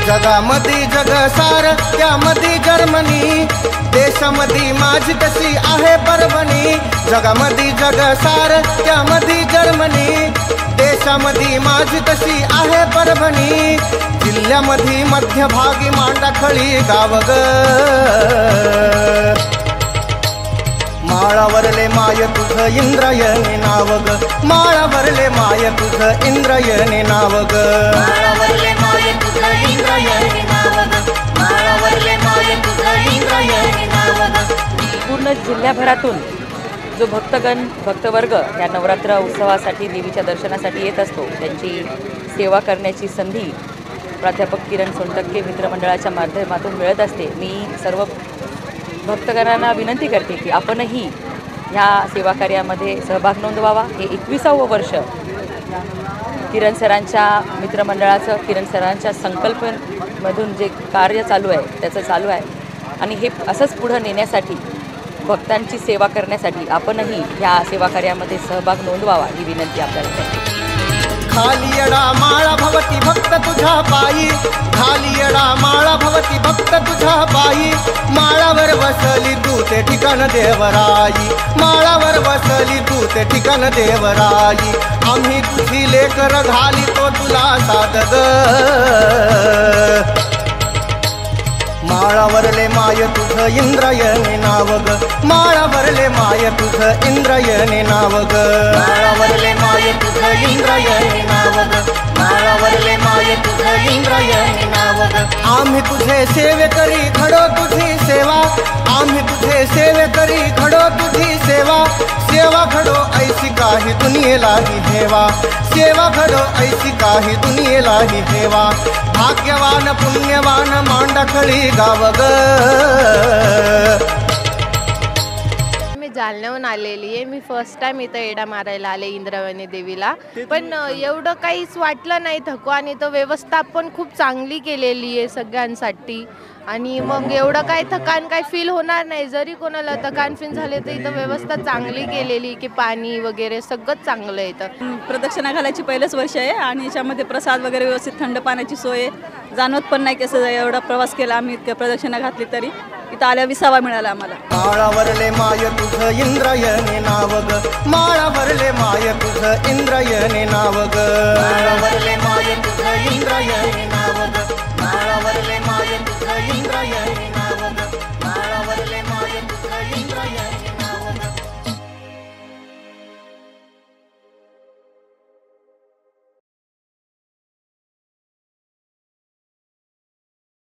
जगामध्ये जगसार त्यामध्ये जर्मनी, देशामध्ये माझी कशी आहे परभणी। जगामध्ये जगसार त्यामध्ये जर्मनी, देशामध्ये माझी कशी आहे परभणी। जिल्ह्यामध्ये मध्यभागी मांडाखळी गाव ग, माळावरले माय तुझं इंद्रायणी नाव ग, माळावरले माय तुझं इंद्रायणी नाव ग, माळावरले माय तुझं इंद्रायणी नाव ग, माळावरले माय तुझं इंद्रायणी नाव ग। पूर्ण जिल्ह्याभरातून जो भक्तवर्ग या नवरात्र उत्सवासाठी देवीच्या दर्शनासाठी येत असतो, त्यांची सेवा करण्याची संधी प्राध्यापक किरण सोनटक्के मित्रमंडळाच्या माध्यमातून मिळत असते। मी सर्व भक्तगणांना विनंती करते की आपणही ह्या सेवा कार्यामध्ये सहभाग नोंदवावा। हे 21वे वर्ष किरण सरांच्या मित्रमंडळाचं, किरण सरांच्या संकल्पमधून जे कार्य चालू आहे त्याचं चालू आहे आणि हे असंच पुढं नेण्यासाठी, भक्तांची सेवा करण्यासाठी आपणही ह्या सेवा कार्यामध्ये सहभाग नोंदवावा ही विनंती आपल्याला करते। खाली येडा माळा भवती भक्त तुझ्या पायी, खाली येडा माळा भवती भक्त तुझ्या पायी। माळावर बसली तू ते ठिकाण देवराई, माळावर बसली तू ते ठिकाण देवराई। आम्ही तुझी लेकर घाली तो तुला साध ग, माळावरले माय तुझं इंद्रायणी नाव ग, माळावरले माय तुझं इंद्रायणी नाव ग, माळावरले माय तुझं इंद्रायणी नाव ग, माळावरले माय तुझं इंद्रायणी नाव ग। आम्ही तुझे सेवेकरी घडो तुझी सेवा, आम्ही तुझे सेवेकरी घडो तुझी सेवा। सेवा घडो ऐसी काही दुनियेलाही हेवा, सेवा घडो ऐसी काही दुनियेलाही हेवा। भाग्यवान पुण्यवान मांडाखळी गाव ग। मी जालन्याहून आलेली आहे। मी फर्स्ट टाइम इथं एडा मारायला आले इंद्रायणी देवीला, पण एवढं काहीच वाटलं नाही थकवा, आणि तो व्यवस्थापन खूप चांगली केलेली आहे सगळ्यांसाठी, आणि मग एवढं काही थकान काही फील होणार नाही। जरी कोणाला थकान फील झाले तर इथं व्यवस्था चांगली केलेली, की पाणी वगैरे सगळं चांगलं आहे इथं। प्रदक्षिणा घालायची पहिलंच वर्ष आहे आणि याच्यामध्ये प्रसाद वगैरे व्यवस्थित, थंड पाण्याची सोय, जाणवत पण नाही कसं एवढा प्रवास केला आम्ही, इतक्या प्रदक्षिणा घातली तरी इथं आल्या विसावा मिळाला आम्हाला। माळावरले माय तुझं इंद्रायणी नाव ग, माळावरले माय तुझं इंद्रायणी नाव ग, माळावरले माय तुझं इंद्रायणी